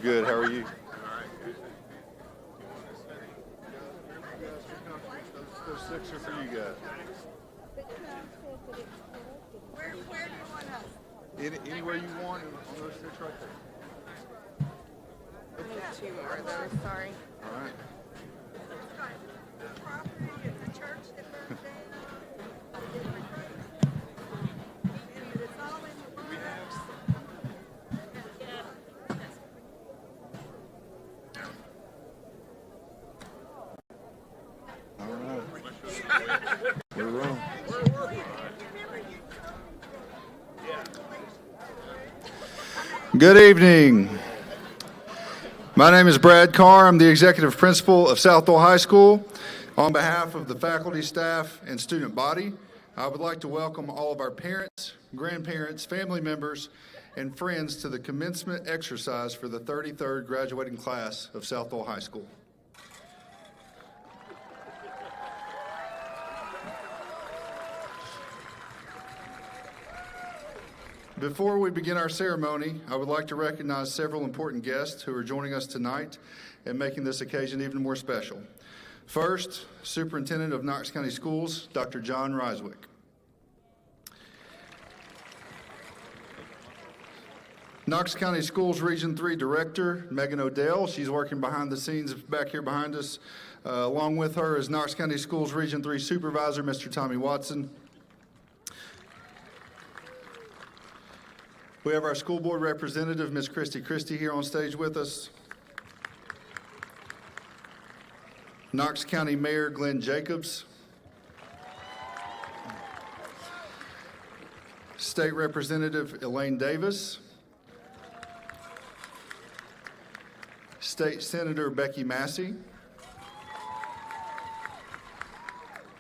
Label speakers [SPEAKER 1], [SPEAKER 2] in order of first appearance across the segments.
[SPEAKER 1] good. How are you? Those six are for you guys.
[SPEAKER 2] Where do you want us?
[SPEAKER 1] Anywhere you want on those six right there.
[SPEAKER 2] I need two more of those, sorry.
[SPEAKER 1] All right.
[SPEAKER 2] The property and the church that burned down. And it's all in the works.
[SPEAKER 1] All right. We're wrong. Good evening. My name is Brad Carr. I'm the executive principal of South-Doyle High School. On behalf of the faculty, staff, and student body, I would like to welcome all of our parents, grandparents, family members, and friends to the commencement exercise for the 33rd graduating class of South-Doyle High School. Before we begin our ceremony, I would like to recognize several important guests who are joining us tonight and making this occasion even more special. First, Superintendent of Knox County Schools, Dr. John Ryswick. Knox County Schools Region 3 Director, Megan Odell. She's working behind the scenes back here behind us. Along with her is Knox County Schools Region 3 Supervisor, Mr. Tommy Watson. We have our school board representative, Ms. Christy here on stage with us. Knox County Mayor Glenn Jacobs. State Representative Elaine Davis. State Senator Becky Massey.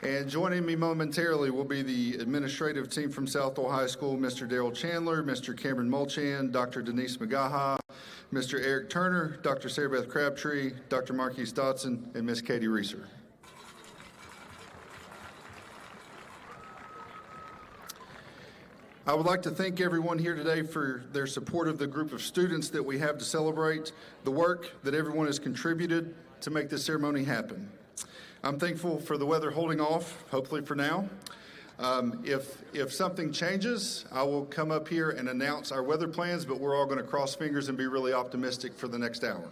[SPEAKER 1] And joining me momentarily will be the administrative team from South-Doyle High School, Mr. Daryl Chandler, Mr. Cameron Mulchan, Dr. Denise Magaha, Mr. Eric Turner, Dr. Sarah Beth Crabtree, Dr. Marquise Dotson, and Ms. Katie Reeser. I would like to thank everyone here today for their support of the group of students that we have to celebrate, the work that everyone has contributed to make this ceremony happen. I'm thankful for the weather holding off, hopefully for now. If something changes, I will come up here and announce our weather plans, but we're all going to cross fingers and be really optimistic for the next hour.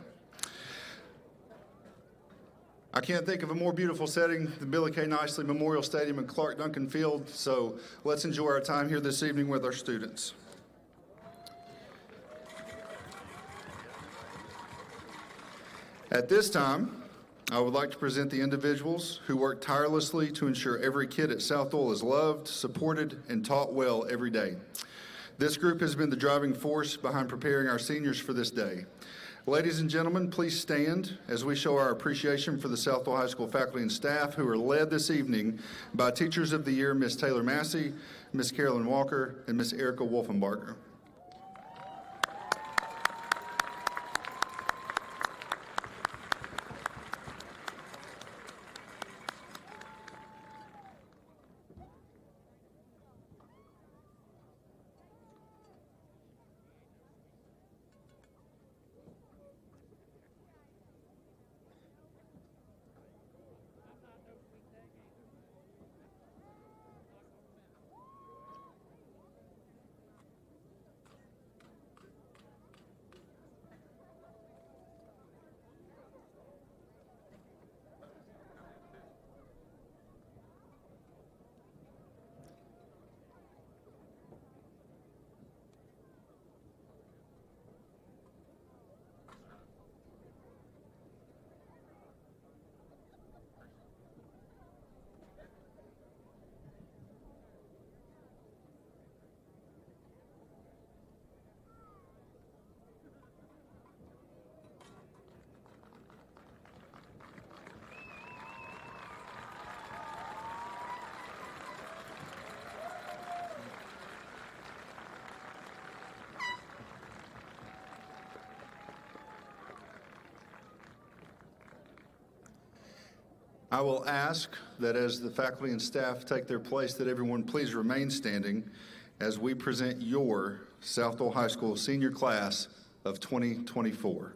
[SPEAKER 1] I can't think of a more beautiful setting than Billy K. Nicely Memorial Stadium and Clark Duncan Field, so let's enjoy our time here this evening with our students. At this time, I would like to present the individuals who work tirelessly to ensure every kid at South-Doyle is loved, supported, and taught well every day. This group has been the driving force behind preparing our seniors for this day. Ladies and gentlemen, please stand as we show our appreciation for the South-Doyle High School faculty and staff who are led this evening by Teachers of the Year, Ms. Taylor Massey, Ms. Carolyn Walker, and Ms. Erica Wolfenbarger. I will ask that as the faculty and staff take their place, that everyone please remain standing as we present your South-Doyle High School senior class of 2024.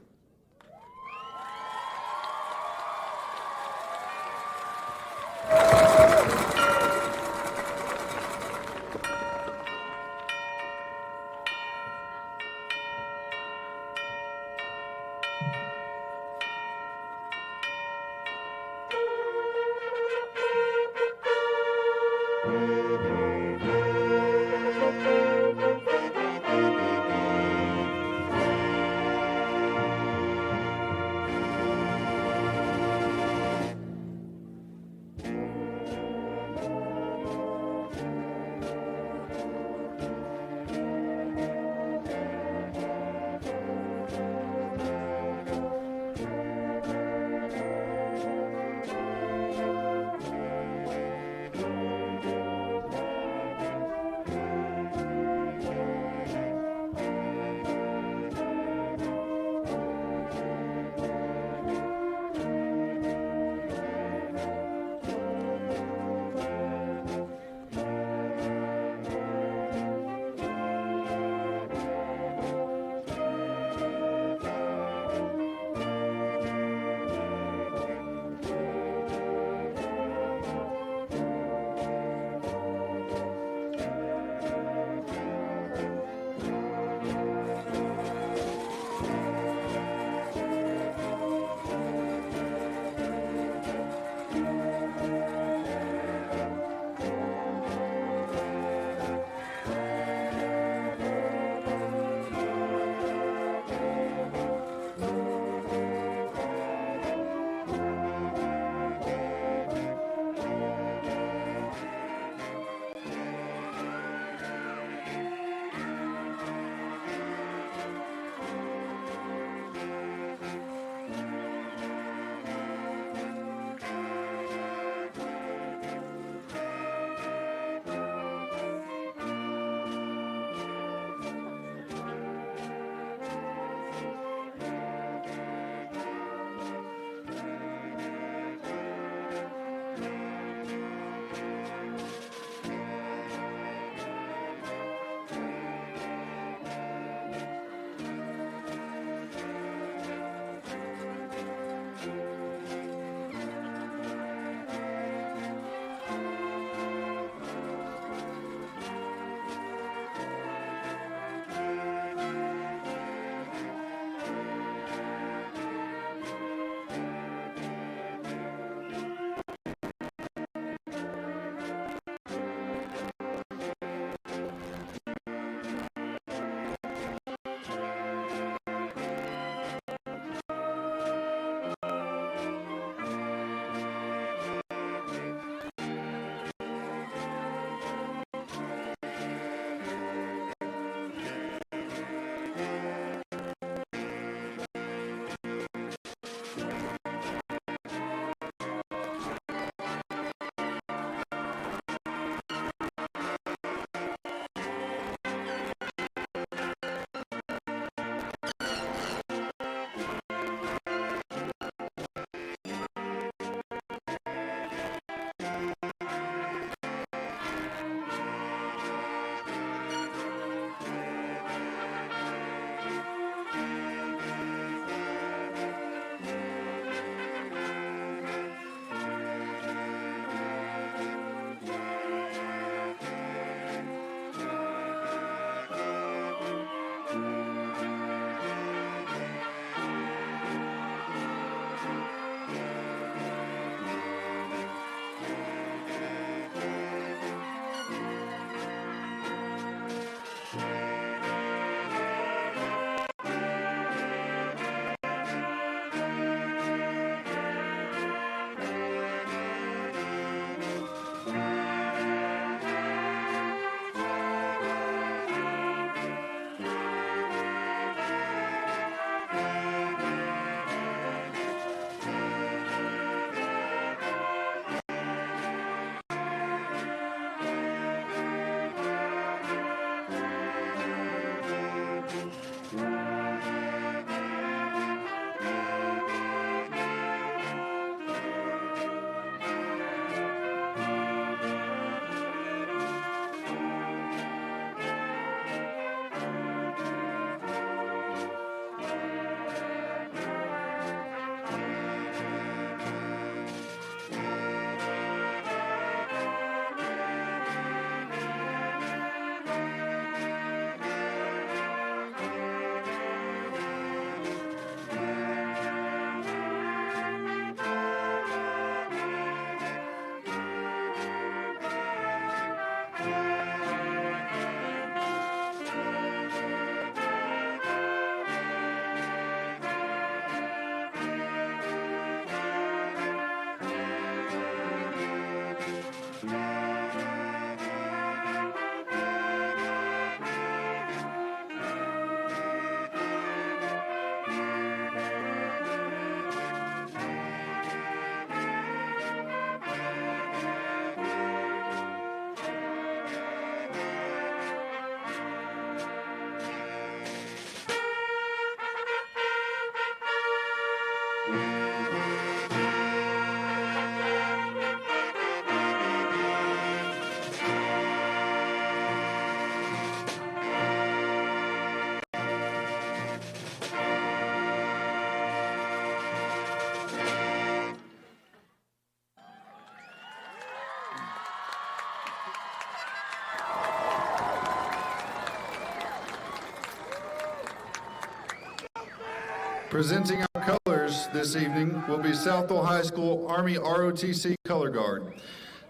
[SPEAKER 1] Presenting our colors this evening will be South-Doyle High School Army ROTC Color Guard.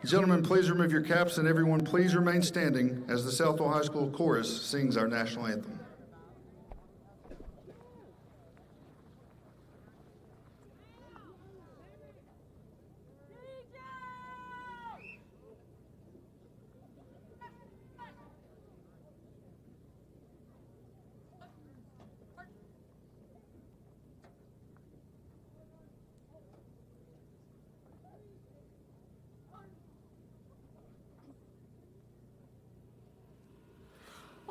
[SPEAKER 1] Gentlemen, please remove your caps, and everyone please remain standing as the South-Doyle High School Chorus sings our national anthem.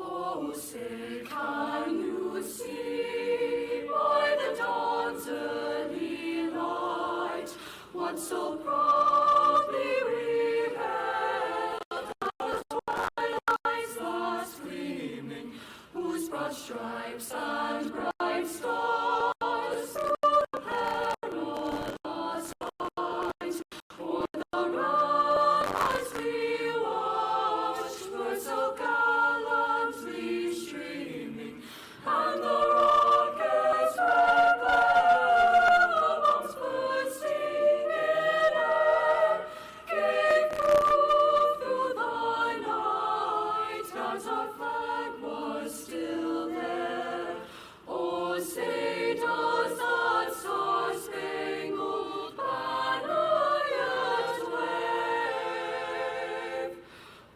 [SPEAKER 3] Oh, say, can you see by the dawn's early light what so proudly we held as twilight's last gleaming, whose broad stripes and bright stars through the perilous fight o'er the ramparts we watched were so gallantly streaming, and the rockets' red glare, the bombs bursting in air, gave proof through the night that our flag was still there. Oh, say does that star-spangled banner yet wave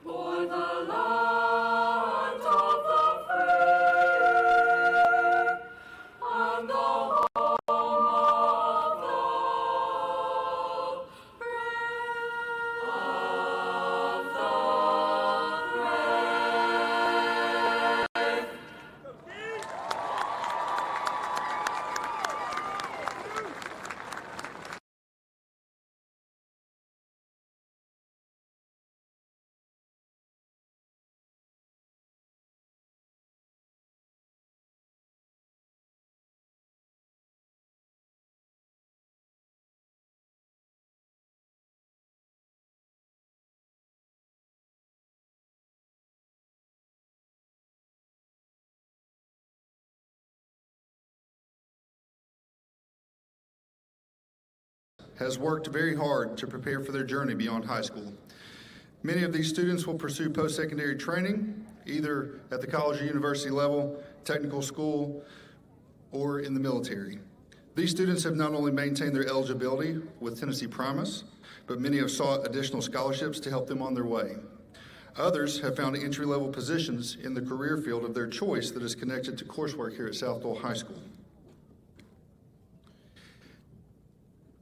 [SPEAKER 3] o'er the land of the free and the home of the brave, of the brave.
[SPEAKER 1] Has worked very hard to prepare for their journey beyond high school. Many of these students will pursue post-secondary training, either at the college or university level, technical school, or in the military. These students have not only maintained their eligibility with Tennessee Primus, but many have sought additional scholarships to help them on their way. Others have found entry-level positions in the career field of their choice that is connected to coursework here at South-Doyle High School.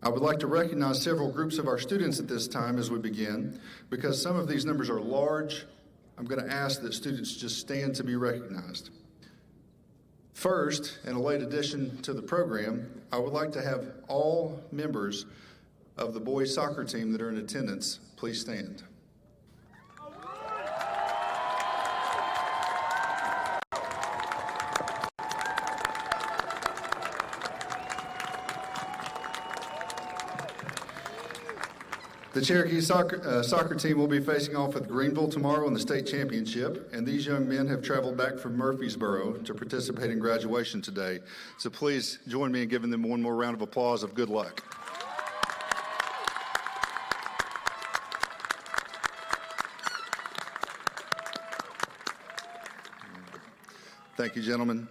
[SPEAKER 1] I would like to recognize several groups of our students at this time as we begin. Because some of these numbers are large, I'm going to ask that students just stand to be recognized. First, in a late addition to the program, I would like to have all members of the boys soccer team that are in attendance please stand. The Cherokee soccer team will be facing off with Greenville tomorrow in the state championship, and these young men have traveled back from Murfreesboro to participate in graduation today. So please join me in giving them one more round of applause of good luck. Thank you, gentlemen.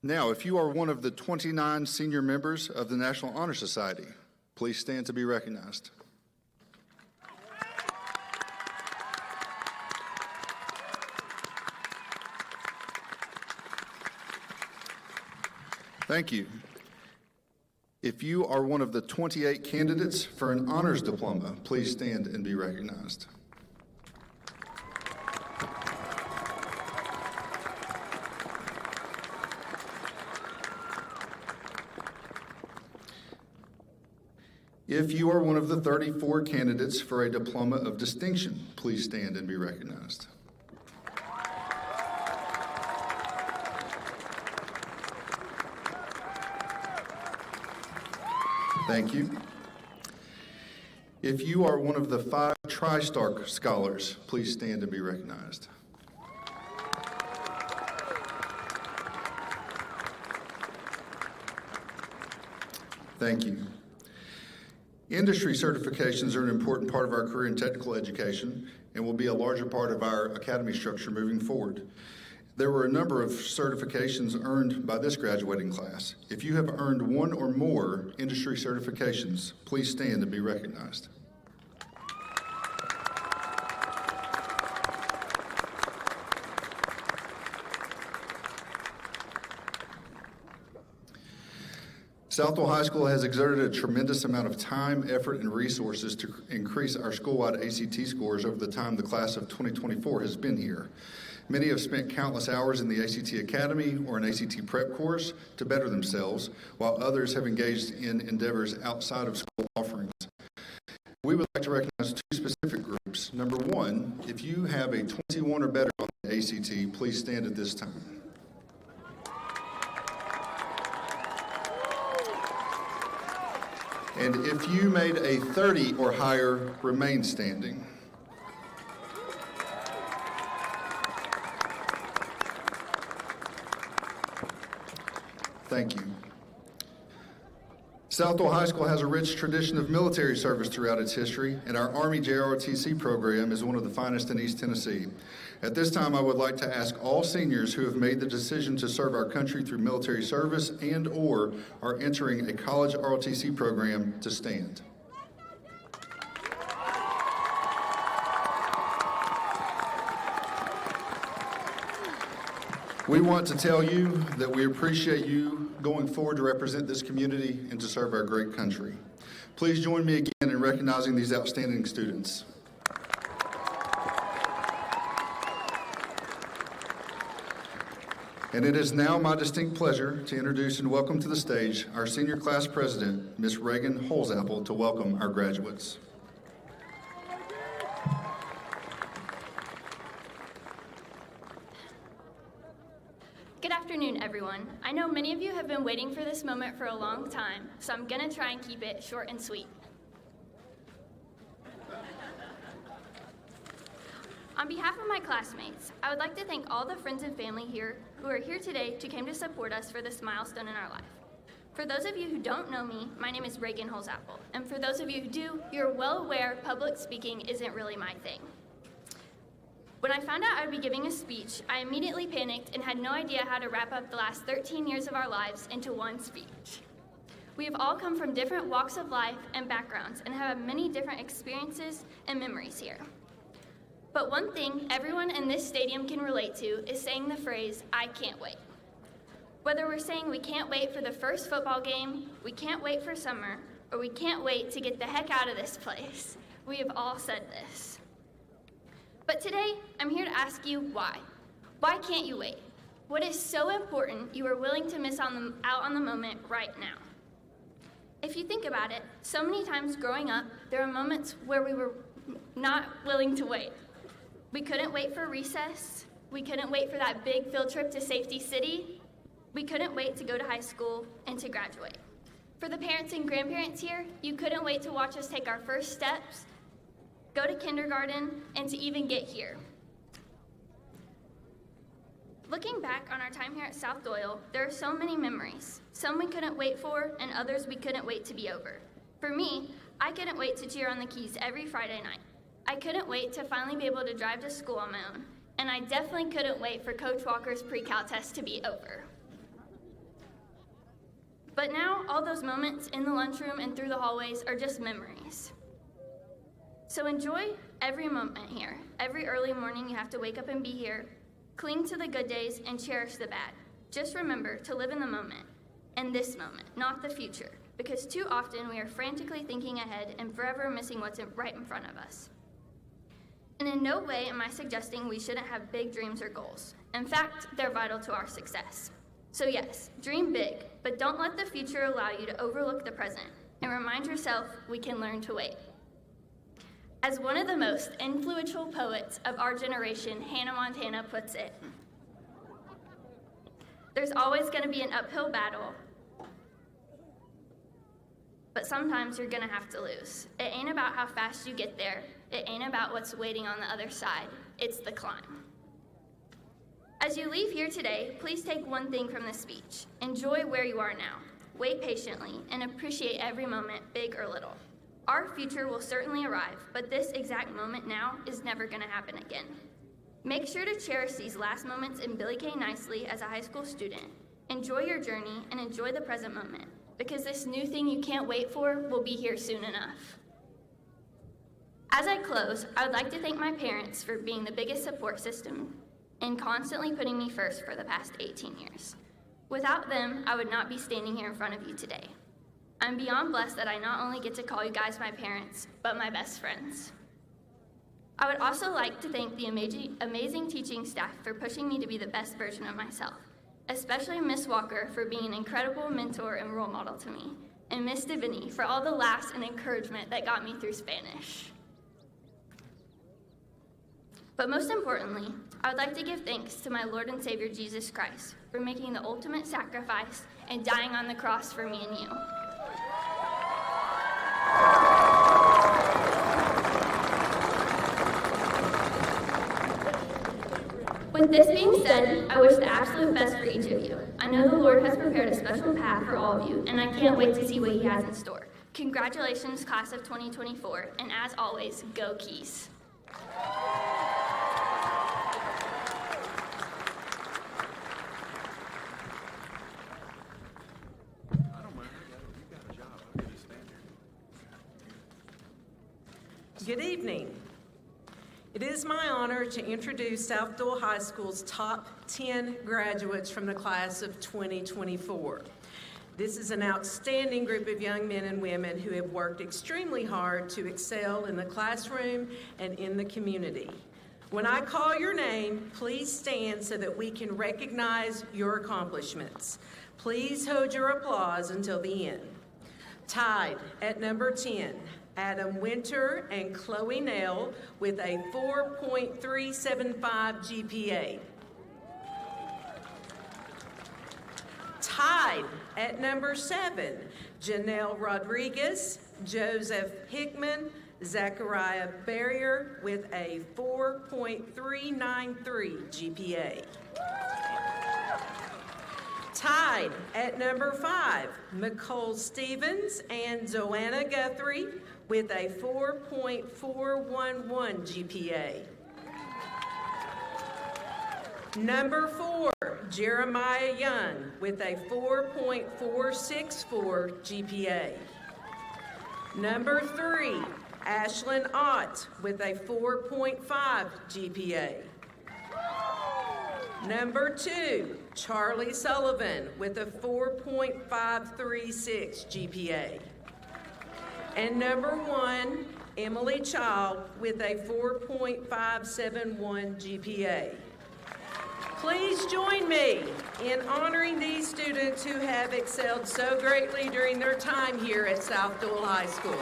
[SPEAKER 1] Now, if you are one of the 29 senior members of the National Honor Society, please stand to be recognized. Thank you. If you are one of the 28 candidates for an honors diploma, please stand and be recognized. If you are one of the 34 candidates for a diploma of distinction, please stand and be recognized. Thank you. If you are one of the 5 TriStar scholars, please stand and be recognized. Thank you. Industry certifications are an important part of our career and technical education and will be a larger part of our academy structure moving forward. There were a number of certifications earned by this graduating class. If you have earned one or more industry certifications, please stand and be recognized. South-Doyle High School has exerted a tremendous amount of time, effort, and resources to increase our school-wide ACT scores over the time the class of 2024 has been here. Many have spent countless hours in the ACT Academy or an ACT prep course to better themselves, while others have engaged in endeavors outside of school offerings. We would like to recognize two specific groups. Number one, if you have a 21 or better on the ACT, please stand at this time. And if you made a 30 or higher, remain standing. Thank you. South-Doyle High School has a rich tradition of military service throughout its history, and our Army JROTC program is one of the finest in East Tennessee. At this time, I would like to ask all seniors who have made the decision to serve our country through military service and/or are entering a college ROTC program to stand. We want to tell you that we appreciate you going forward to represent this community and to serve our great country. Please join me again in recognizing these outstanding students. And it is now my distinct pleasure to introduce and welcome to the stage our senior class president, Ms. Reagan Holzapple, to welcome our graduates.
[SPEAKER 4] Good afternoon, everyone. I know many of you have been waiting for this moment for a long time, so I'm gonna try and keep it short and sweet. On behalf of my classmates, I would like to thank all the friends and family here who are here today to come to support us for this milestone in our life. For those of you who don't know me, my name is Reagan Holzapple, and for those of you who do, you're well aware public speaking isn't really my thing. When I found out I would be giving a speech, I immediately panicked and had no idea how to wrap up the last 13 years of our lives into one speech. We have all come from different walks of life and backgrounds and have many different experiences and memories here. But one thing everyone in this stadium can relate to is saying the phrase, "I can't wait." Whether we're saying we can't wait for the first football game, we can't wait for summer, or we can't wait to get the heck out of this place, we have all said this. But today, I'm here to ask you why. Why can't you wait? What is so important you are willing to miss out on the moment right now? If you think about it, so many times growing up, there were moments where we were not willing to wait. We couldn't wait for recess. We couldn't wait for that big field trip to Safety City. We couldn't wait to go to high school and to graduate. For the parents and grandparents here, you couldn't wait to watch us take our first steps, go to kindergarten, and to even get here. Looking back on our time here at South-Doyle, there are so many memories. Some we couldn't wait for, and others we couldn't wait to be over. For me, I couldn't wait to cheer on the Keys every Friday night. I couldn't wait to finally be able to drive to school on my own, and I definitely couldn't wait for Coach Walker's pre-cal test to be over. But now, all those moments in the lunchroom and through the hallways are just memories. So enjoy every moment here. Every early morning you have to wake up and be here. Cling to the good days and cherish the bad. Just remember to live in the moment, and this moment, not the future, because too often we are frantically thinking ahead and forever missing what's right in front of us. And in no way am I suggesting we shouldn't have big dreams or goals. In fact, they're vital to our success. So yes, dream big, but don't let the future allow you to overlook the present, and remind yourself we can learn to wait. As one of the most influential poets of our generation, Hannah Montana, puts it, there's always going to be an uphill battle, but sometimes you're going to have to lose. It ain't about how fast you get there. It ain't about what's waiting on the other side. It's the climb. As you leave here today, please take one thing from this speech. Enjoy where you are now. wait patiently, and appreciate every moment, big or little. Our future will certainly arrive, but this exact moment now is never going to happen again. Make sure to cherish these last moments in Billy K. Nicely as a high school student. Enjoy your journey and enjoy the present moment, because this new thing you can't wait for will be here soon enough. As I close, I would like to thank my parents for being the biggest support system and constantly putting me first for the past 18 years. Without them, I would not be standing here in front of you today. I'm beyond blessed that I not only get to call you guys my parents, but my best friends. I would also like to thank the amazing teaching staff for pushing me to be the best version of myself, especially Miss Walker for being an incredible mentor and role model to me, and Miss Diviny for all the laughs and encouragement that got me through Spanish. But most importantly, I would like to give thanks to my Lord and Savior Jesus Christ for making the ultimate sacrifice and dying on the cross for me and you. With this being said, I wish the absolute best for each of you. I know the Lord has prepared a special path for all of you, and I can't wait to see what He has in store. Congratulations, class of 2024, and as always, go Keys.
[SPEAKER 5] Good evening. It is my honor to introduce South-Doyle High School's top 10 graduates from the class of 2024. This is an outstanding group of young men and women who have worked extremely hard to excel in the classroom and in the community. When I call your name, please stand so that we can recognize your accomplishments. Please hold your applause until the end. Tied at number 10, Adam Winter and Chloe Nail with a 4.375 GPA. Tied at number 7, Janelle Rodriguez, Joseph Hickman, Zachariah Barrier with a 4.393 GPA. Tied at number 5, Nicole Stevens and Zoanna Guthrie with a 4.411 GPA. Number 4, Jeremiah Young with a 4.464 GPA. Number 3, Ashlyn Ott with a 4.5 GPA. Number 2, Charlie Sullivan with a 4.536 GPA. And number 1, Emily Child with a 4.571 GPA. Please join me in honoring these students who have excelled so greatly during their time here at South-Doyle High School.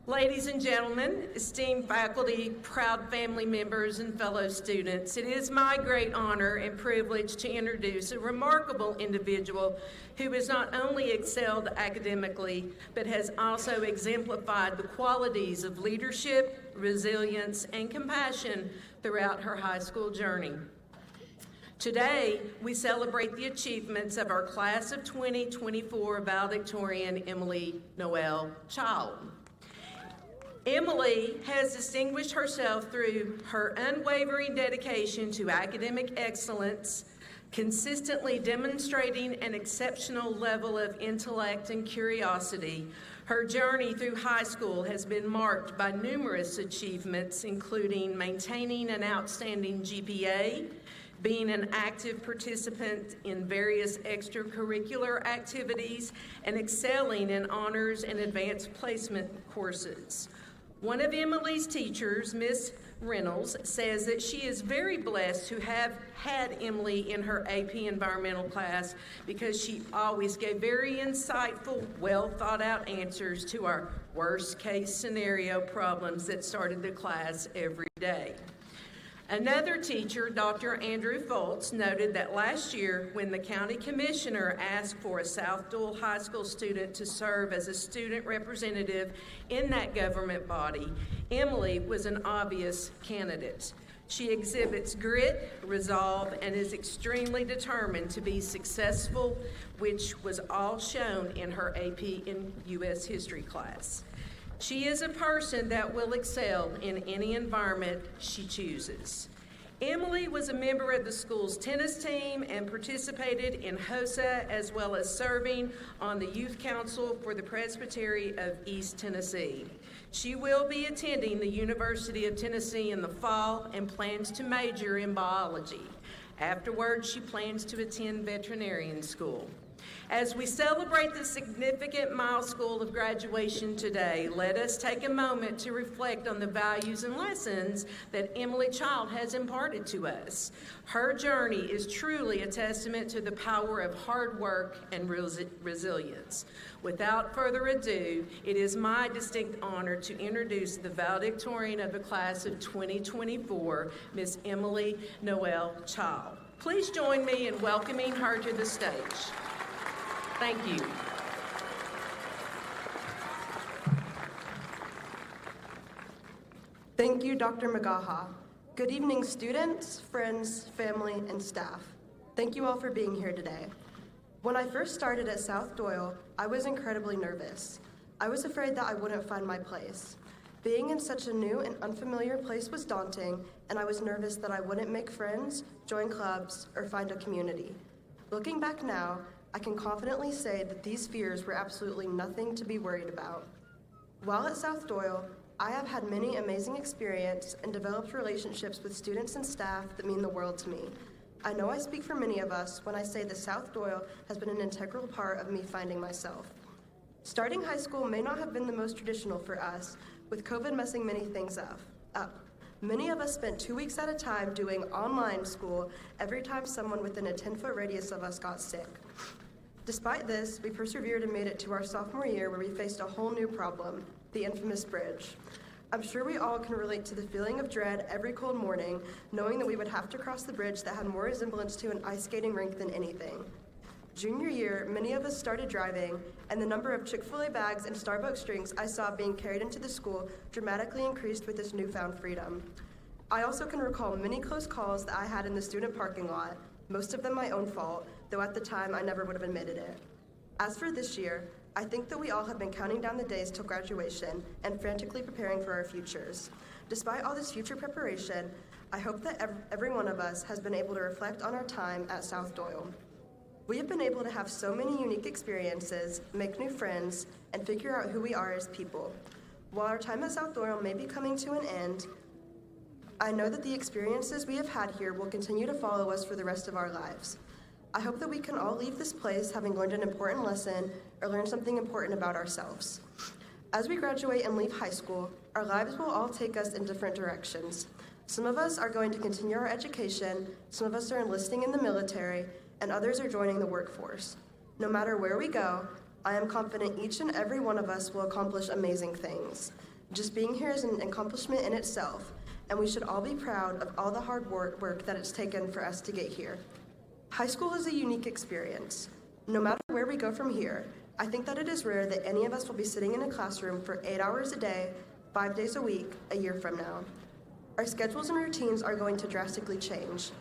[SPEAKER 5] Ladies and gentlemen, esteemed faculty, proud family members, and fellow students, it is my great honor and privilege to introduce a remarkable individual who has not only excelled academically, but has also exemplified the qualities of leadership, resilience, and compassion throughout her high school journey. Today, we celebrate the achievements of our class of 2024 valedictorian, Emily Noel Child. Emily has distinguished herself through her unwavering dedication to academic excellence, consistently demonstrating an exceptional level of intellect and curiosity. Her journey through high school has been marked by numerous achievements, including maintaining an outstanding GPA, being an active participant in various extracurricular activities, and excelling in honors and advanced placement courses. One of Emily's teachers, Miss Reynolds, says that she is very blessed to have had Emily in her AP Environmental class because she always gave very insightful, well thought out answers to our worst case scenario problems that started the class every day. Another teacher, Dr. Andrew Foltz, noted that last year, when the county commissioner asked for a South-Doyle High School student to serve as a student representative in that government body, Emily was an obvious candidate. She exhibits grit, resolve, and is extremely determined to be successful, which was all shown in her AP and U.S. history class. She is a person that will excel in any environment she chooses. Emily was a member of the school's tennis team and participated in HOSA, as well as serving on the Youth Council for the Presbytery of East Tennessee. She will be attending the University of Tennessee in the fall and plans to major in biology. Afterwards, she plans to attend veterinarian school. As we celebrate the significant milestone of graduation today, let us take a moment to reflect on the values and lessons that Emily Child has imparted to us. Her journey is truly a testament to the power of hard work and resilience. Without further ado, it is my distinct honor to introduce the valedictorian of the class of 2024, Miss Emily Noel Child. Please join me in welcoming her to the stage. Thank you.
[SPEAKER 6] Thank you, Dr. Magaha. Good evening, students, friends, family, and staff. Thank you all for being here today. When I first started at South-Doyle, I was incredibly nervous. I was afraid that I wouldn't find my place. Being in such a new and unfamiliar place was daunting, and I was nervous that I wouldn't make friends, join clubs, or find a community. Looking back now, I can confidently say that these fears were absolutely nothing to be worried about. While at South-Doyle, I have had many amazing experiences and developed relationships with students and staff that mean the world to me. I know I speak for many of us when I say that South-Doyle has been an integral part of me finding myself. Starting high school may not have been the most traditional for us, with COVID messing many things up. Many of us spent 2 weeks at a time doing online school every time someone within a 10-foot radius of us got sick. Despite this, we persevered and made it to our sophomore year where we faced a whole new problem, the infamous bridge. I'm sure we all can relate to the feeling of dread every cold morning, knowing that we would have to cross the bridge that had more resemblance to an ice skating rink than anything. Junior year, many of us started driving, and the number of Chick-fil-A bags and Starbucks drinks I saw being carried into the school dramatically increased with this newfound freedom. I also can recall many close calls that I had in the student parking lot, most of them my own fault, though at the time I never would have admitted it. As for this year, I think that we all have been counting down the days till graduation and frantically preparing for our futures. Despite all this future preparation, I hope that every one of us has been able to reflect on our time at South-Doyle. We have been able to have so many unique experiences, make new friends, and figure out who we are as people. While our time at South-Doyle may be coming to an end, I know that the experiences we have had here will continue to follow us for the rest of our lives. I hope that we can all leave this place having learned an important lesson or learned something important about ourselves. As we graduate and leave high school, our lives will all take us in different directions. Some of us are going to continue our education, some of us are enlisting in the military, and others are joining the workforce. No matter where we go, I am confident each and every one of us will accomplish amazing things. Just being here is an accomplishment in itself, and we should all be proud of all the hard work that it's taken for us to get here. High school is a unique experience. No matter where we go from here, I think that it is rare that any of us will be sitting in a classroom for 8 hours a day, 5 days a week, a year from now. Our schedules and routines are going to drastically change.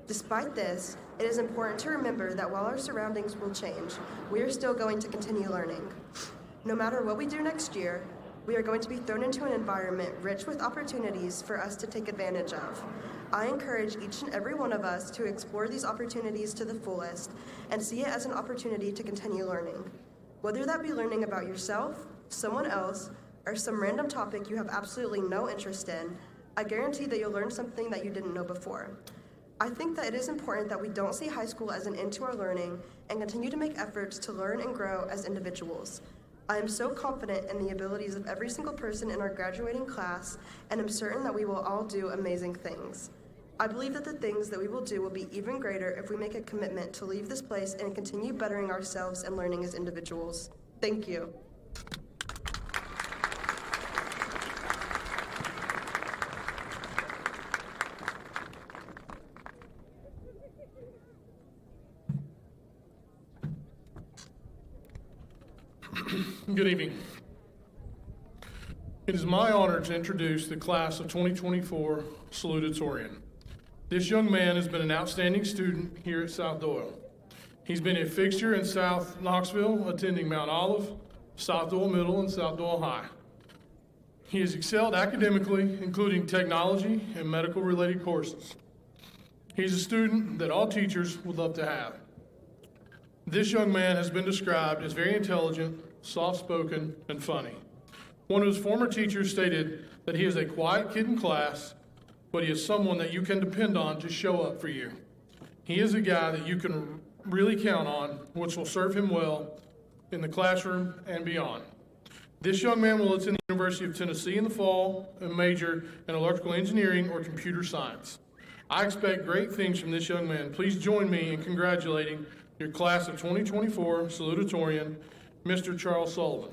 [SPEAKER 6] Despite this, it is important to remember that while our surroundings will change, we are still going to continue learning. No matter what we do next year, we are going to be thrown into an environment rich with opportunities for us to take advantage of. I encourage each and every one of us to explore these opportunities to the fullest and see it as an opportunity to continue learning. Whether that be learning about yourself, someone else, or some random topic you have absolutely no interest in, I guarantee that you'll learn something that you didn't know before. I think that it is important that we don't see high school as an end to our learning and continue to make efforts to learn and grow as individuals. I am so confident in the abilities of every single person in our graduating class, and am certain that we will all do amazing things. I believe that the things that we will do will be even greater if we make a commitment to leave this place and continue bettering ourselves and learning as individuals. Thank you.
[SPEAKER 7] Good evening. It is my honor to introduce the class of 2024 salutatorian. This young man has been an outstanding student here at South-Doyle. He's been a fixture in South Knoxville, attending Mount Olive, South-Doyle Middle, and South-Doyle High. He has excelled academically, including technology and medical-related courses. He's a student that all teachers would love to have. This young man has been described as very intelligent, soft-spoken, and funny. One of his former teachers stated that he is a quiet kid in class, but he is someone that you can depend on to show up for you. He is a guy that you can really count on, which will serve him well in the classroom and beyond. This young man will attend the University of Tennessee in the fall and major in electrical engineering or computer science. I expect great things from this young man. Please join me in congratulating your class of 2024 salutatorian, Mr. Charles Sullivan.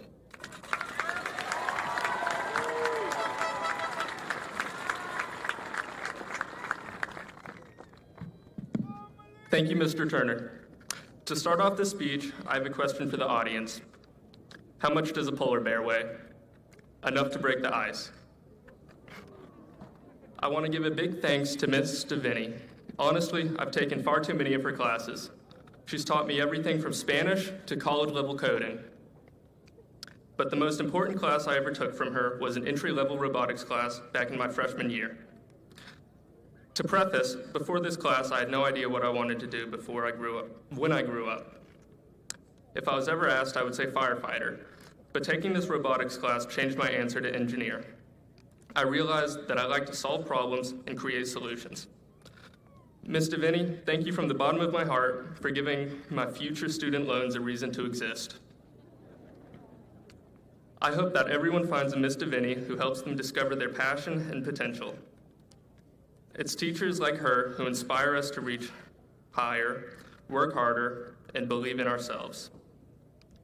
[SPEAKER 8] Thank you, Mr. Turner. To start off this speech, I have a question for the audience. How much does a polar bear weigh? Enough to break the ice. I want to give a big thanks to Miss Deviney. Honestly, I've taken far too many of her classes. She's taught me everything from Spanish to college-level coding. But the most important class I ever took from her was an entry-level robotics class back in my freshman year. To preface, before this class, I had no idea what I wanted to do when I grew up. If I was ever asked, I would say firefighter, but taking this robotics class changed my answer to engineer. I realized that I like to solve problems and create solutions. Ms. Deviney, thank you from the bottom of my heart for giving my future student loans a reason to exist. I hope that everyone finds a Ms. Deviney who helps them discover their passion and potential. It's teachers like her who inspire us to reach higher, work harder, and believe in ourselves.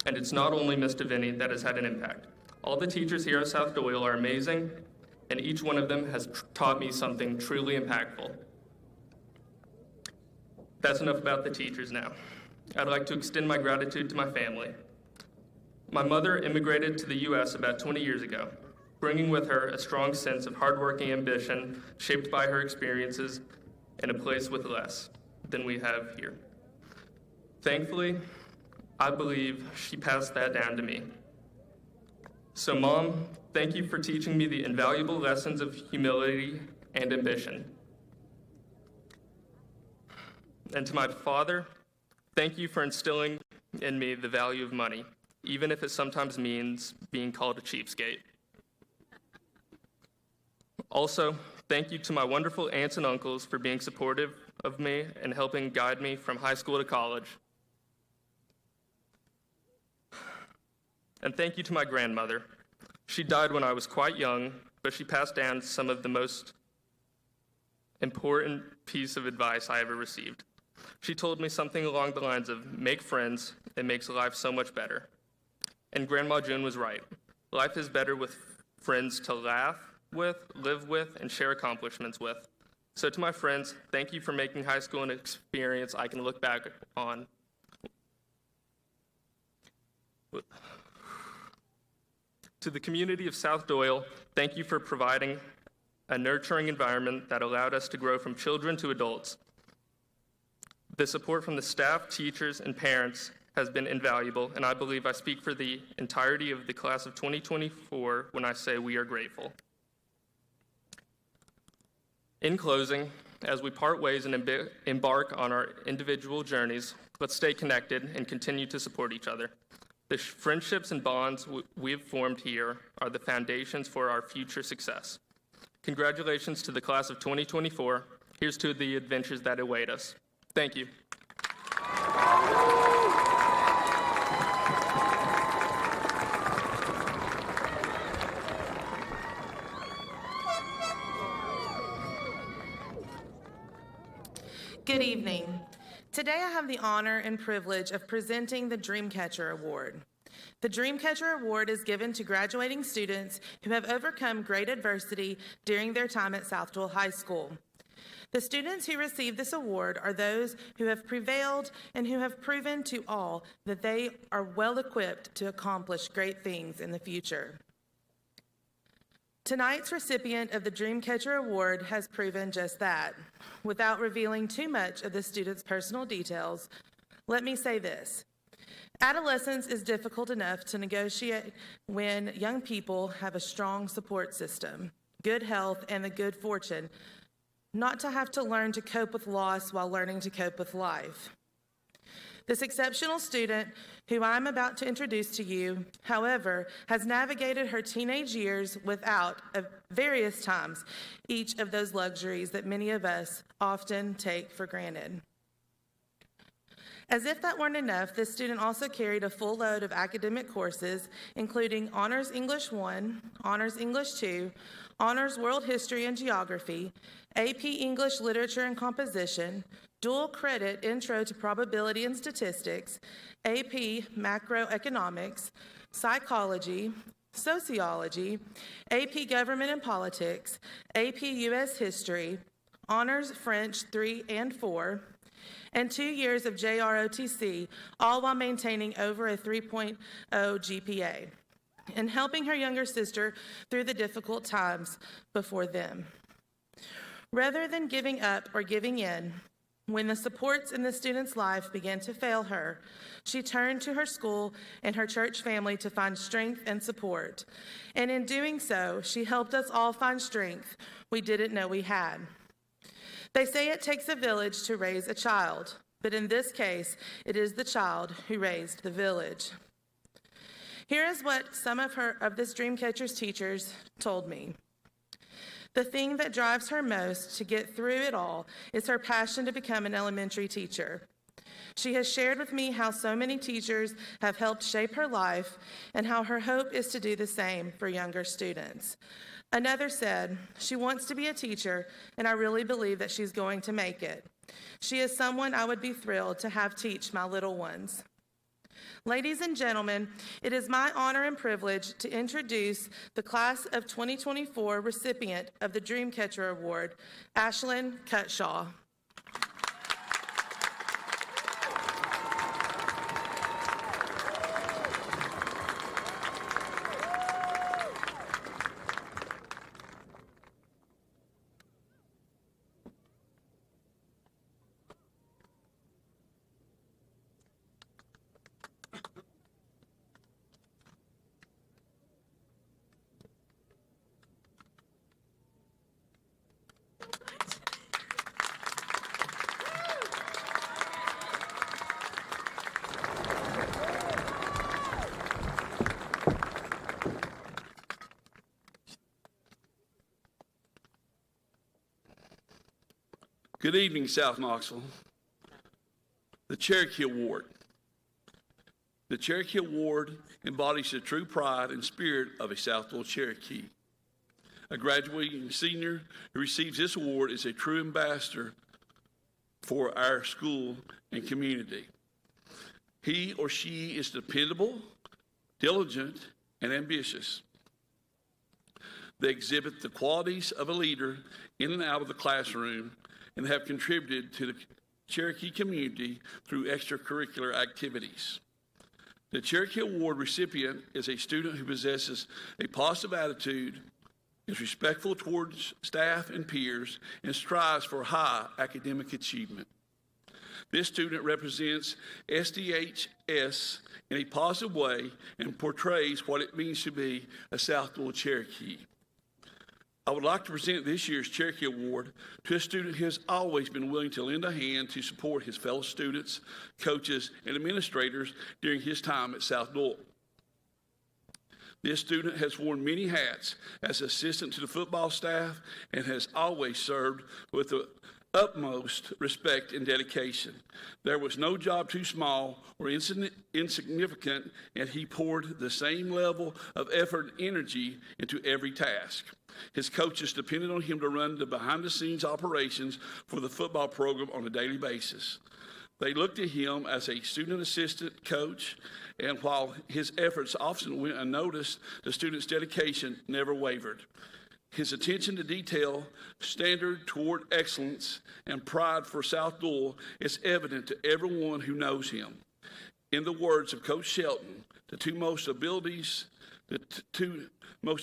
[SPEAKER 8] And it's not only Ms. Deviney that has had an impact. All the teachers here at South-Doyle are amazing, and each one of them has taught me something truly impactful. That's enough about the teachers now. I'd like to extend my gratitude to my family. My mother immigrated to the U.S. about 20 years ago, bringing with her a strong sense of hardworking ambition shaped by her experiences in a place with less than we have here. Thankfully, I believe she passed that down to me. So, Mom, thank you for teaching me the invaluable lessons of humility and ambition. And to my father, thank you for instilling in me the value of money, even if it sometimes means being called a cheapskate. Also, thank you to my wonderful aunts and uncles for being supportive of me and helping guide me from high school to college. And thank you to my grandmother. She died when I was quite young, but she passed down some of the most important piece of advice I ever received. She told me something along the lines of, make friends, it makes life so much better. And Grandma June was right. Life is better with friends to laugh with, live with, and share accomplishments with. So to my friends, thank you for making high school an experience I can look back on. To the community of South-Doyle, thank you for providing a nurturing environment that allowed us to grow from children to adults. The support from the staff, teachers, and parents has been invaluable, and I believe I speak for the entirety of the class of 2024 when I say we are grateful. In closing, as we part ways and embark on our individual journeys, let's stay connected and continue to support each other. The friendships and bonds we have formed here are the foundations for our future success. Congratulations to the class of 2024. Here's to the adventures that await us. Thank you.
[SPEAKER 9] Good evening. Today I have the honor and privilege of presenting the Dreamcatcher Award. The Dreamcatcher Award is given to graduating students who have overcome great adversity during their time at South-Doyle High School. The students who receive this award are those who have prevailed and who have proven to all that they are well equipped to accomplish great things in the future. Tonight's recipient of the Dreamcatcher Award has proven just that. Without revealing too much of the student's personal details, let me say this. Adolescence is difficult enough to negotiate when young people have a strong support system, good health, and the good fortune not to have to learn to cope with loss while learning to cope with life. This exceptional student, who I'm about to introduce to you, however, has navigated her teenage years without, at various times, each of those luxuries that many of us often take for granted. As if that weren't enough, this student also carried a full load of academic courses, including Honors English 1, Honors English 2, Honors World History and Geography, AP English Literature and Composition, dual credit Intro to Probability and Statistics, AP Macroeconomics, Psychology, Sociology, AP Government and Politics, AP US History, Honors French 3 and 4, and 2 years of JROTC, all while maintaining over a 3.0 GPA, and helping her younger sister through the difficult times before them. Rather than giving up or giving in, when the supports in the student's life began to fail her, she turned to her school and her church family to find strength and support. And in doing so, she helped us all find strength we didn't know we had. They say it takes a village to raise a child, but in this case, it is the child who raised the village. Here is what some of this Dreamcatcher's teachers told me. The thing that drives her most to get through it all is her passion to become an elementary teacher. She has shared with me how so many teachers have helped shape her life and how her hope is to do the same for younger students. Another said, she wants to be a teacher, and I really believe that she's going to make it. She is someone I would be thrilled to have teach my little ones. Ladies and gentlemen, it is my honor and privilege to introduce the class of 2024 recipient of the Dreamcatcher Award, Ashlyn Cutshaw.
[SPEAKER 10] Good evening, South Knoxville. The Cherokee Award. The Cherokee Award embodies the true pride and spirit of a South-Doyle Cherokee. A graduating senior who receives this award is a true ambassador for our school and community. He or she is dependable, diligent, and ambitious. They exhibit the qualities of a leader in and out of the classroom and have contributed to the Cherokee community through extracurricular activities. The Cherokee Award recipient is a student who possesses a positive attitude, is respectful towards staff and peers, and strives for high academic achievement. This student represents SDHS in a positive way and portrays what it means to be a South-Doyle Cherokee. I would like to present this year's Cherokee Award to a student who has always been willing to lend a hand to support his fellow students, coaches, and administrators during his time at South-Doyle. This student has worn many hats as assistant to the football staff and has always served with the utmost respect and dedication. There was no job too small or insignificant, and he poured the same level of effort and energy into every task. His coaches depended on him to run the behind-the-scenes operations for the football program on a daily basis. They looked at him as a student assistant coach, and while his efforts often went unnoticed, the student's dedication never wavered. His attention to detail, standard toward excellence, and pride for South-Doyle is evident to everyone who knows him. In the words of Coach Shelton, the two most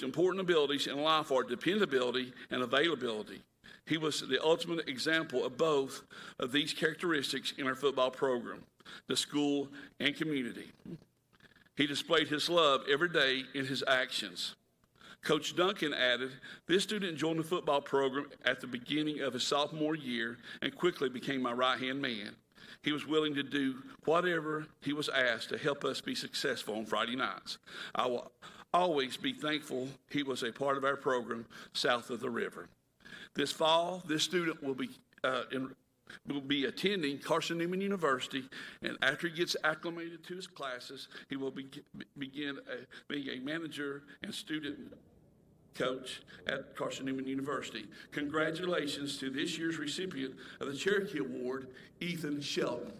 [SPEAKER 10] important abilities in life are dependability and availability. He was the ultimate example of both of these characteristics in our football program, the school, and community. He displayed his love every day in his actions. Coach Duncan added, this student joined the football program at the beginning of his sophomore year and quickly became my right-hand man. He was willing to do whatever he was asked to help us be successful on Friday nights. I will always be thankful he was a part of our program south of the river. This fall, this student will be attending Carson Newman University, and after he gets acclimated to his classes, he will begin being a manager and student coach at Carson Newman University. Congratulations to this year's recipient of the Cherokee Award, Ethan Shelton.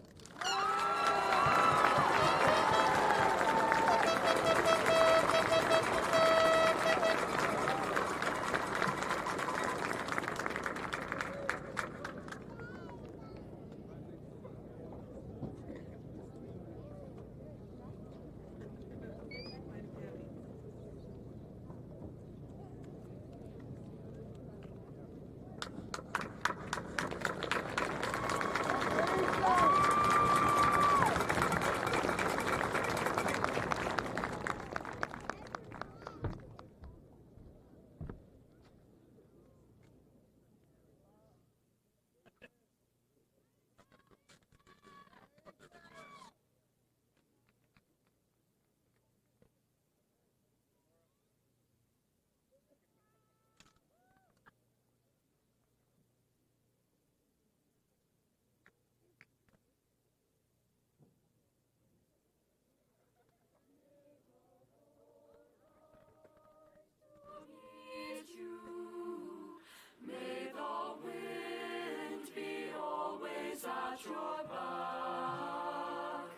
[SPEAKER 3] May the wind be always at your back.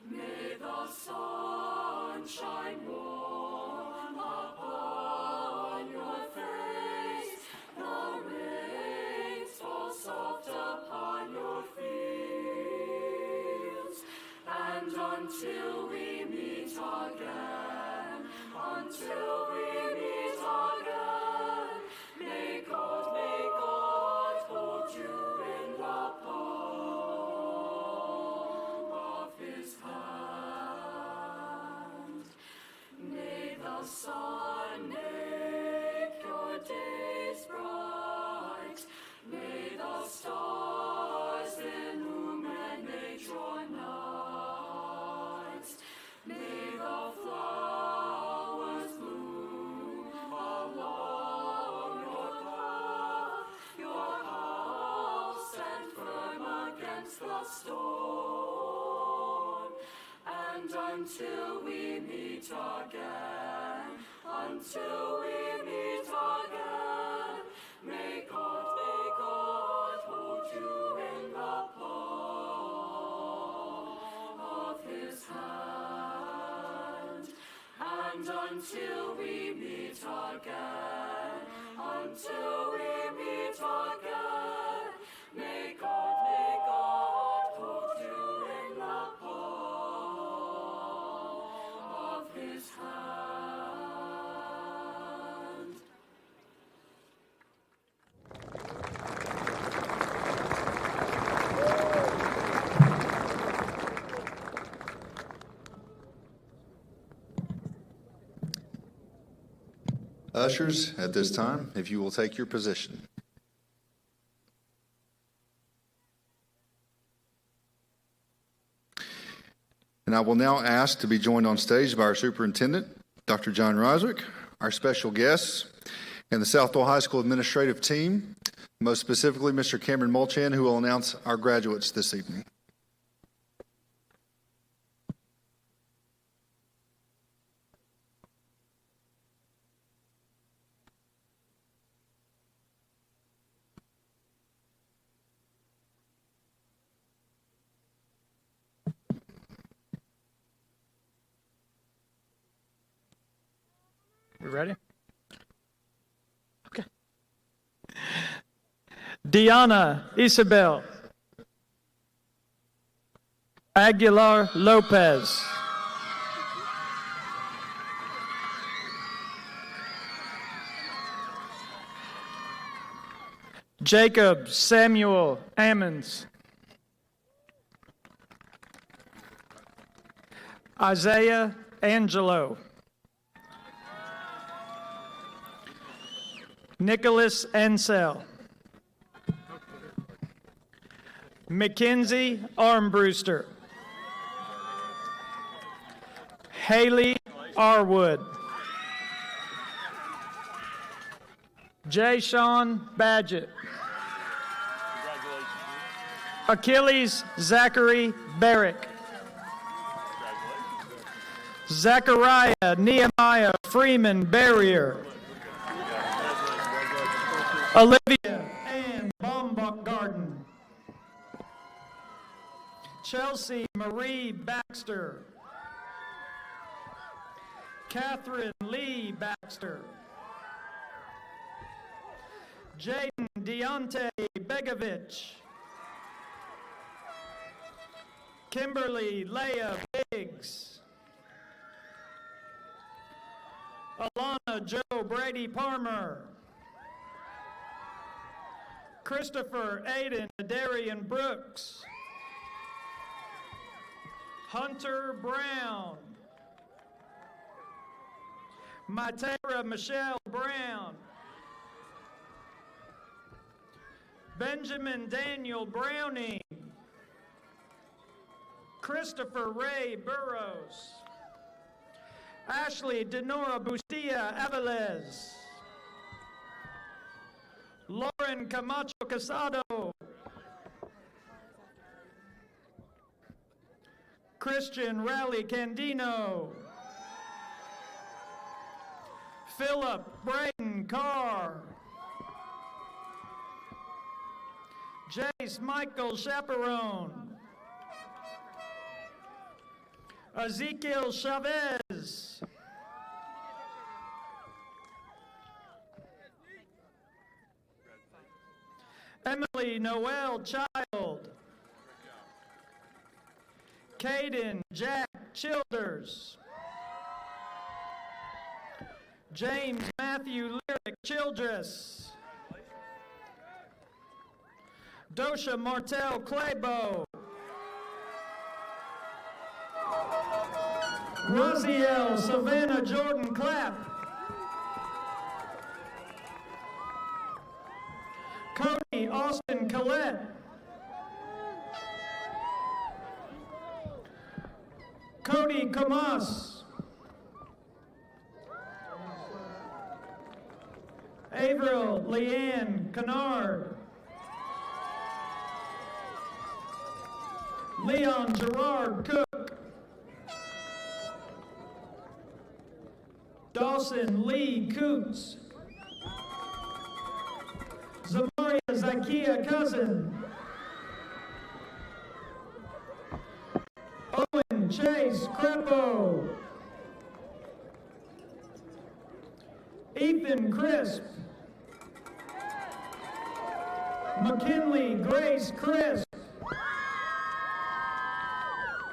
[SPEAKER 3] May the sun shine warm upon your face. The rains fall soft upon your fields. And until we meet again, until we meet again, may God hold you in the palm of his hand. May the sun make your days bright. May the stars illuminate your nights. May the flowers bloom along your path. Your house stand firm against the storm. And until we meet again, until we meet again, may God hold you in the palm of his hand. And until we meet again, until we meet again, may God hold you in the palm of his hand.
[SPEAKER 1] Ushers, at this time, if you will take your position. And I will now ask to be joined on stage by our superintendent, Dr. John Roswick, our special guests, and the South-Doyle High School administrative team, most specifically Mr. Cameron Mulchan, who will announce our graduates this evening.
[SPEAKER 11] We ready? Diana Isabel. Aguilar Lopez. Jacob Samuel Ammons. Isaiah Angelo. Nicholas Ansell. Mackenzie Armbruster. Haley Arwood. Jay-Sean Badgett. Achilles Zachary Barrick. Zachariah Nehemiah Freeman Barrier. Olivia Ann Baumgarten. Chelsea Marie Baxter. Catherine Lee Baxter. Jaden Deontay Begovich. Kimberly Leah Biggs. Alana Joe Brady Palmer. Christopher Aiden Darian Brooks. Hunter Brown. Matera Michelle Brown. Benjamin Daniel Browning. Christopher Ray Burrows. Ashley Denora Bustia Avelez. Lauren Camacho Casado. Christian Raleigh Candino. Philip Braden Carr. Jace Michael Chaperone. Ezekiel Chavez. Emily Noel Child. Caden Jack Childers. James Matthew Lyric Childress. Dosha Martel Claybo. Rosiel Savannah Jordan Clapp. Cody Austin Collette. Cody Camas. Avril Leanne Kennard. Leon Gerard Cook. Dawson Lee Coots. Zamaria Zakia Cousin. Owen Chase Crepo. Ethan Crisp. McKinley Grace Crisp.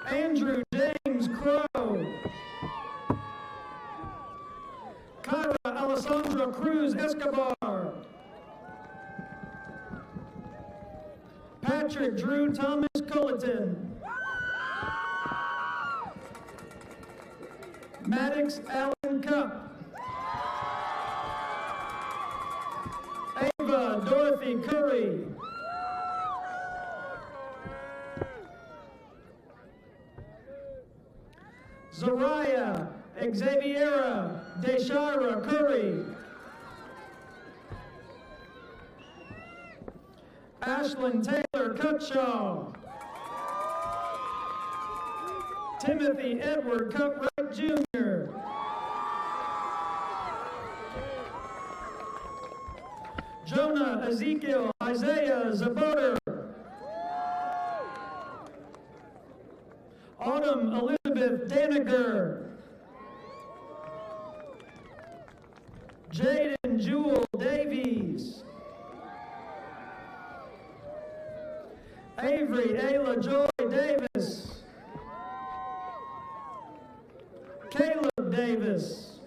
[SPEAKER 11] Andrew James Crow. Kyra Alessandra Cruz Escobar. Patrick Drew Thomas Culleton. Maddox Allen Cup. Ava Dorothy Curry. Zariah Xaviera Deshira Curry. Ashlyn Taylor Cutshaw. Timothy Edward Cutright Jr. Jonah Ezekiel Isaiah Zaboter. Autumn Elizabeth Daniger. Jaden Jewel Davies. Avery Ayla Joy Davis. Caleb Davis.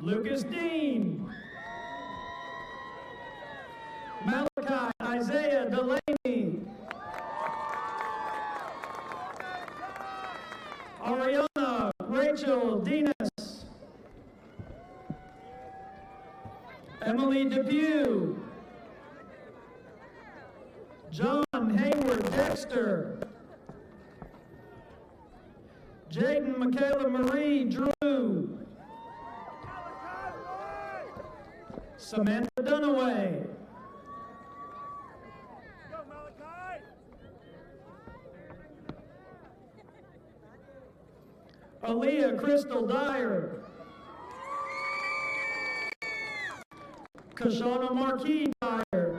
[SPEAKER 11] Lucas Dean. Malachi Isaiah Delaney. Ariana Rachel Dinas. Emily Depew. John Hayward Dexter. Jaden Michaela Marie Drew. Samantha Dunaway. Aaliyah Crystal Dyer. Kashana Marquis Dyer.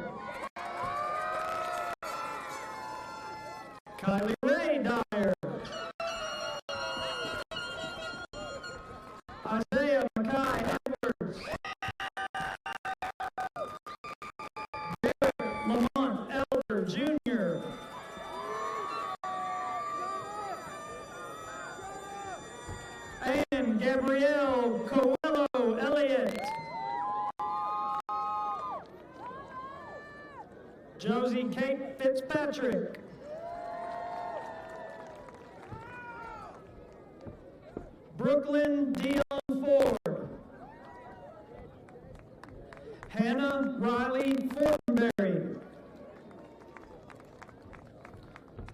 [SPEAKER 11] Kylie Ray Dyer. Isaiah Mackay Edwards. Derek Lamont Elder Jr. And Gabrielle Coelho Elliott. Josie Kate Fitzpatrick. Brooklyn Dion Ford. Hannah Riley Fortenberry.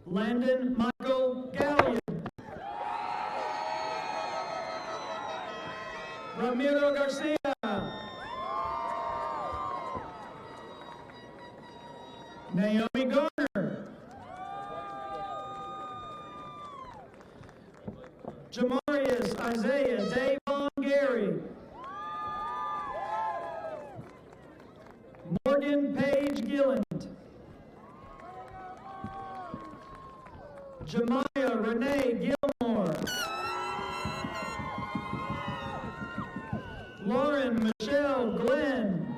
[SPEAKER 11] Landon Michael Gallion. Ramiro Garcia. Naomi Garner. Jamarius Isaiah Davon Gary. Morgan Page Gilland. Jemiah Renee Gilmore. Lauren Michelle Glenn.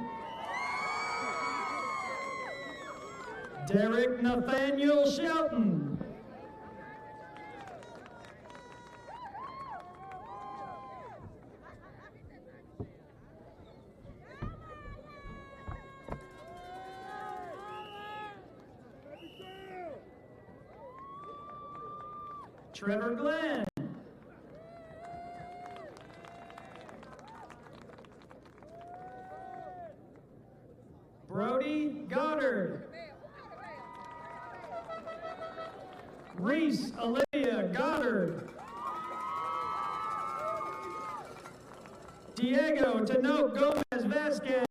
[SPEAKER 11] Derek Nathaniel Shelton. Trevor Glenn. Brody Goddard. Reese Olivia Goddard. Diego Tanoke Gomez Vasquez.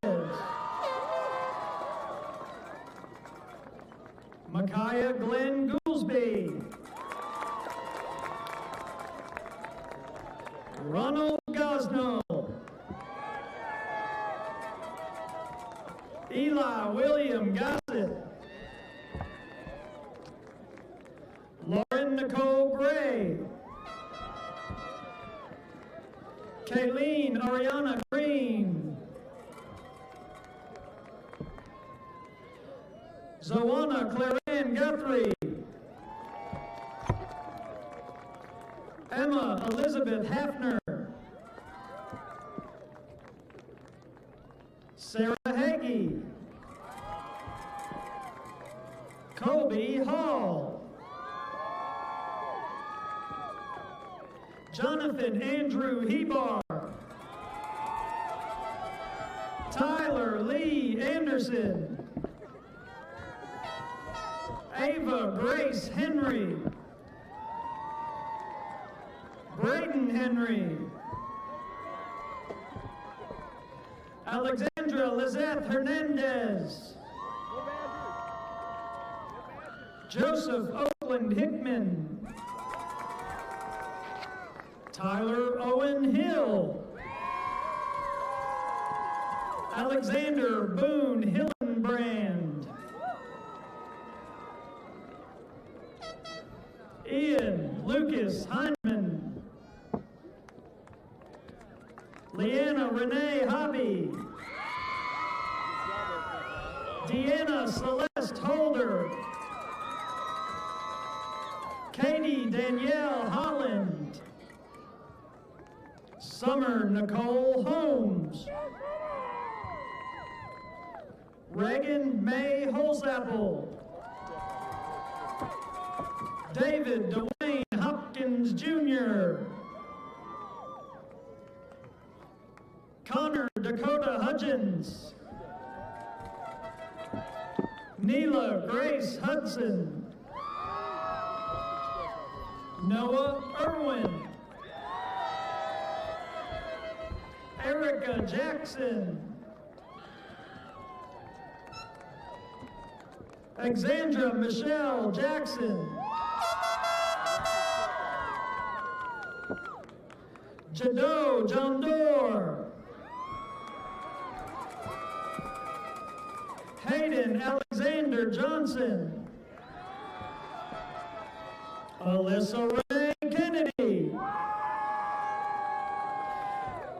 [SPEAKER 11] Micaiah Glenn Goolsby. Ronald Gosnell. Eli William Gossett. Lauren Nicole Gray. Kayleen Ariana Green. Zoana Claren Guthrie. Emma Elizabeth Hafner. Sarah Hagee. Colby Hall. Jonathan Andrew Hebar. Tyler Lee Anderson. Ava Grace Henry. Braden Henry. Alexandra Lizeth Hernandez. Joseph Oakland Hickman. Tyler Owen Hill. Alexander Boone Hillenbrand. Ian Lucas Heineman. Leanna Renee Hobby. Deanna Celeste Holder. Katie Danielle Holland. Summer Nicole Holmes. Reagan May Holzapple. David Dwayne Hopkins Jr. Connor Dakota Hudgens. Neela Grace Hudson. Noah Irwin. Erica Jackson. Alexandra Michelle Jackson. Jado Jondor. Hayden Alexander Johnson. Alyssa Ray Kennedy.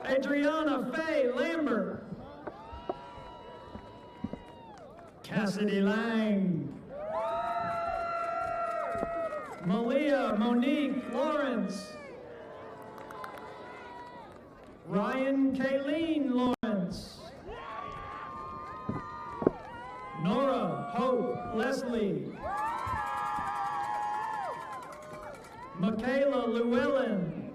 [SPEAKER 11] Adriana Faye Lambert. Cassidy Lang. Malia Monique Lawrence. Ryan Kayleen Lawrence. Nora Hope Leslie. Michaela Llewellyn.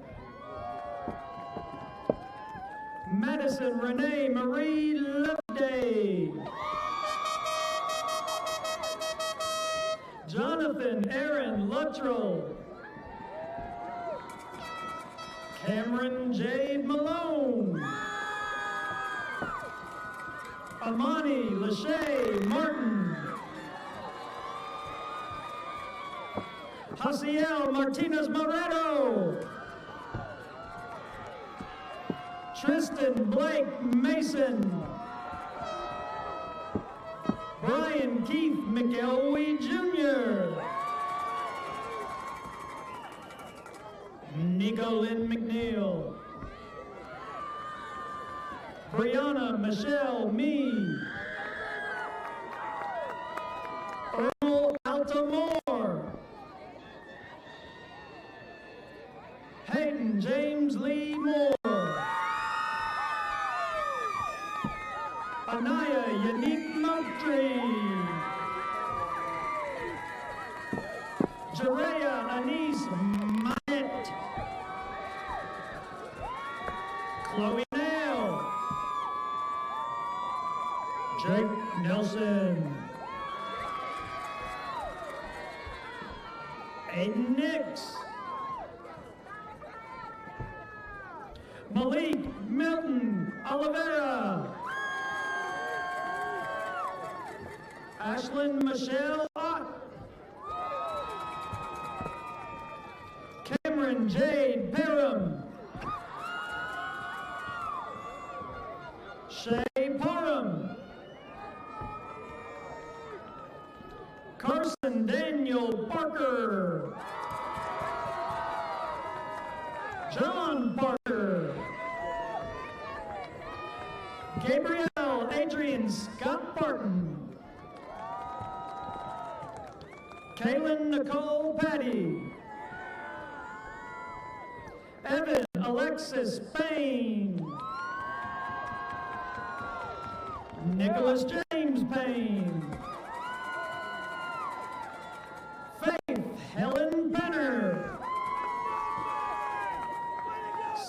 [SPEAKER 11] Madison Renee Marie Loveday. Jonathan Aaron Luttrell. Cameron Jade Malone. Amani Lachey Martin. Hasiel Martinez Moreto. Tristan Blake Mason. Brian Keith McElwee Jr. Nico Lynn McNeil. Brianna Michelle Mee. Earl Altamore. Hayden James Lee Moore. Anaya Yannick Moultrie. Jerea Anise Myatt. Chloe Nell. Jake Nelson. Aiden Nix. Malik Milton Oliveira. Ashlyn Michelle Ott. Cameron Jade Parham. Shay Parham. Carson Daniel Parker. John Parker. Gabrielle Adrian Scott Barton. Kaylin Nicole Patty. Evan Alexis Payne. Nicholas James Payne. Faith Helen Penner.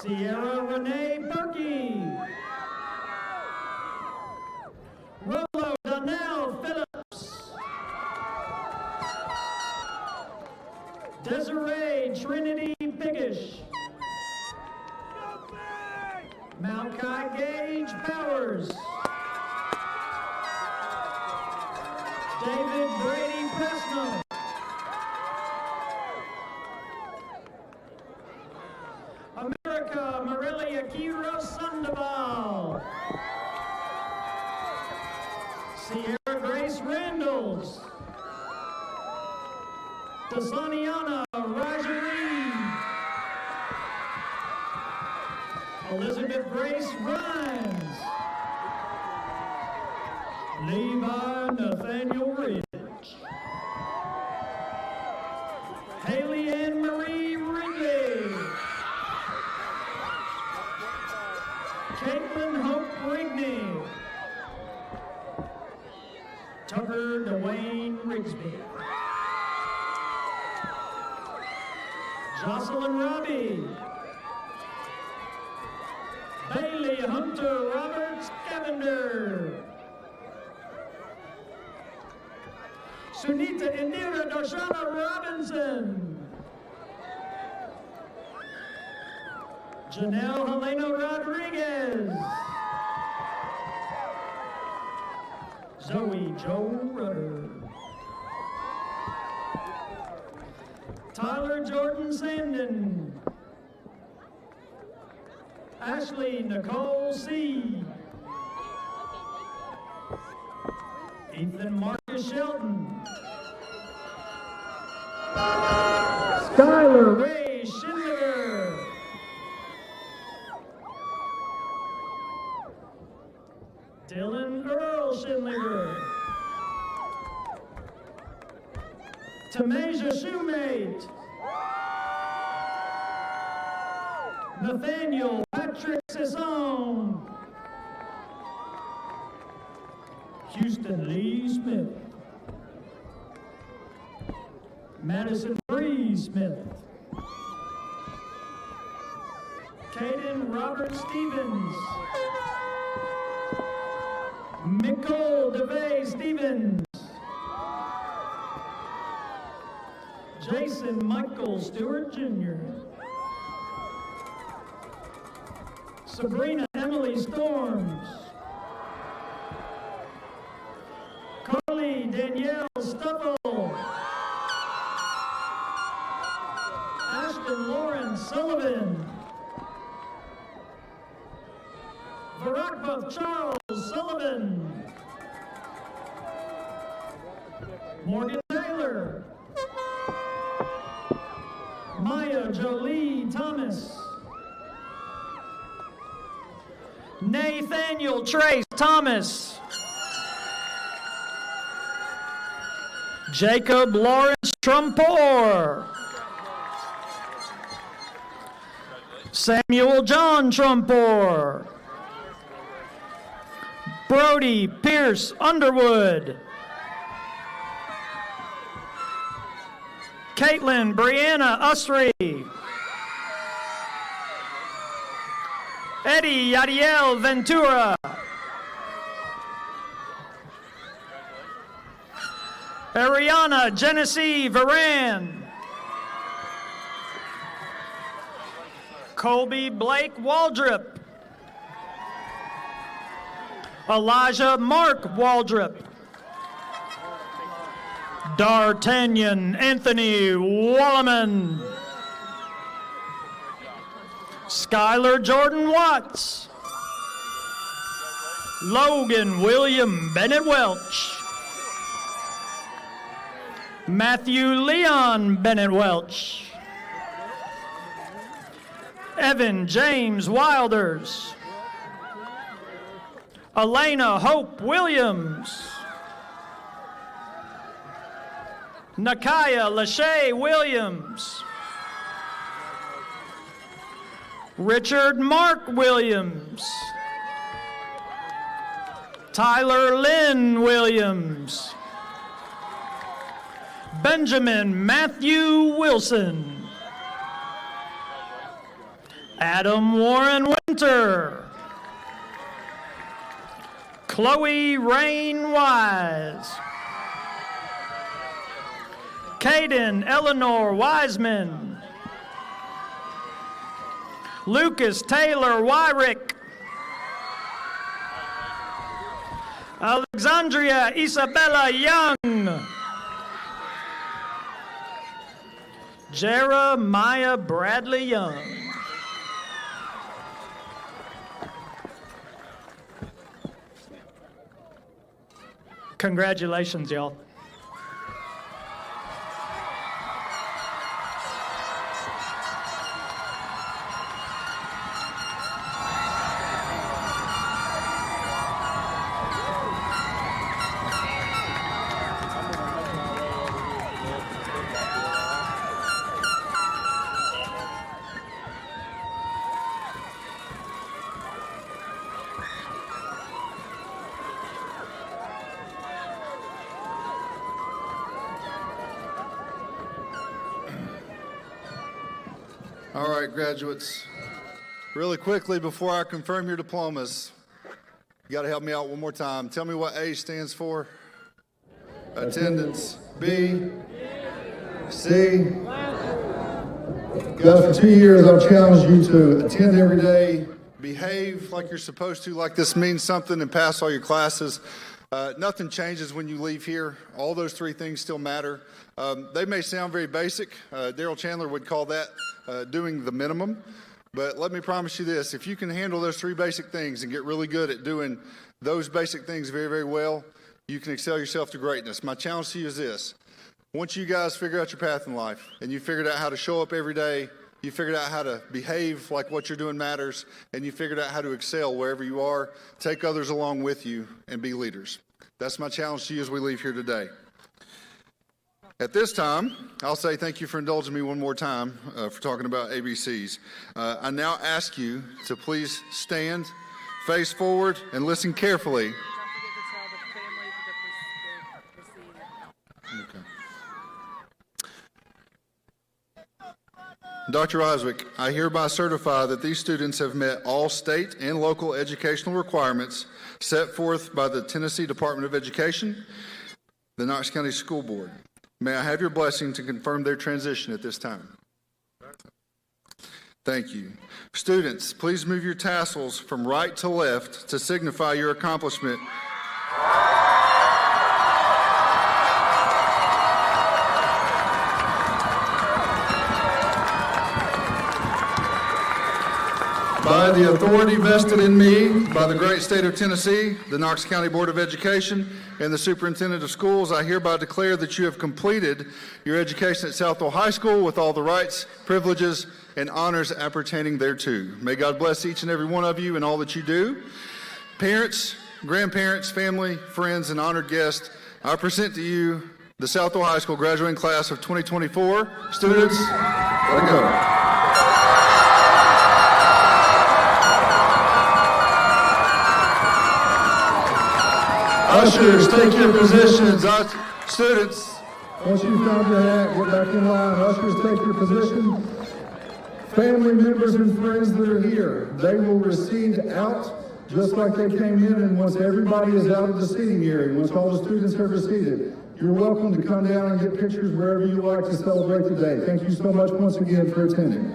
[SPEAKER 11] Sierra Renee Berkey. Rolo Donnell Phillips. Desiree Trinity Biggish. Malachi Gage Powers. David Brady Presnell. America Marilia Kiro Sandoval. Sierra Grace Randalls. Dasaniana Rajari. Elizabeth Grace Rhymes. Levi Nathaniel Ridge. Haley Ann Marie Ridley. Caitlin Hope Rigney. Tucker Dwayne Rigsby. Jocelyn Robbie. Bailey Hunter Roberts Cavender. Sunita Indira Darshana Robinson. Janelle Helena Rodriguez. Zoe Joe Rudder. Tyler Jordan Sandin. Ashley Nicole C. Ethan Marcus Shelton. Skylar Ray Schindler. Dylan Earl Schindler. Tamasia Shoemate. Nathaniel Patrick Sisson. Houston Lee Smith. Madison Bree Smith. Caden Robert Stevens. Nicole DeVay Stevens. Jason Michael Stewart Jr. Sabrina Emily Storms. Carly Danielle Stuffle. Ashton Lauren Sullivan. Varakbath Charles Sullivan. Morgan Taylor. Maya Jolie Thomas. Nathaniel Trace Thomas. Jacob Lawrence Trumpor. Samuel John Trumpor. Brody Pierce Underwood. Caitlin Brianna Usry. Eddie Yadiel Ventura. Ariana Genesee Varan. Colby Blake Waldrop. Elijah Mark Waldrop. D'Artagnan Anthony Walleman. Skylar Jordan Watts. Logan William Bennett Welch. Matthew Leon Bennett Welch. Evan James Wilders. Elena Hope Williams. Nakaya Lachey Williams. Richard Mark Williams. Tyler Lynn Williams. Benjamin Matthew Wilson. Adam Warren Winter. Chloe Rain Wise. Caden Eleanor Wiseman. Lucas Taylor Wyrick. Alexandria Isabella Young. Jeremiah Bradley Young. Congratulations, y'all.
[SPEAKER 1] All right, graduates. Really quickly, before I confirm your diplomas, you got to help me out one more time. Tell me what A stands for. Attendance. B. C. Guys, for 2 years, I've challenged you to attend every day, behave like you're supposed to, like this means something, and pass all your classes. Nothing changes when you leave here. All those three things still matter. They may sound very basic. Daryl Chandler would call that doing the minimum. But let me promise you this, if you can handle those three basic things and get really good at doing those basic things very, very well, you can excel yourself to greatness. My challenge to you is this. Once you guys figure out your path in life and you figured out how to show up every day, you figured out how to behave like what you're doing matters, and you figured out how to excel wherever you are, take others along with you and be leaders. That's my challenge to you as we leave here today. At this time, I'll say thank you for indulging me one more time for talking about ABCs. I now ask you to please stand, face forward, and listen carefully. Dr. Oswick, I hereby certify that these students have met all state and local educational requirements set forth by the Tennessee Department of Education, the Knox County School Board. May I have your blessing to confirm their transition at this time? Thank you. Students, please move your tassels from right to left to signify your accomplishment. By the authority vested in me by the great state of Tennessee, the Knox County Board of Education, and the Superintendent of Schools, I hereby declare that you have completed your education at South-Doyle High School with all the rights, privileges, and honors appertaining thereto. May God bless each and every one of you and all that you do. Parents, grandparents, family, friends, and honored guests, I present to you the South-Doyle High School graduating class of 2024. Students, let it go. Ushers, take your positions. Students.
[SPEAKER 12] Once you've found your hat, get back in line. Ushers, take your position. Family members and friends that are here, they will recede out just like they came in, and once everybody is out of the seating area, once all the students have receded, you're welcome to come down and get pictures wherever you like to celebrate the day. Thank you so much once again for attending.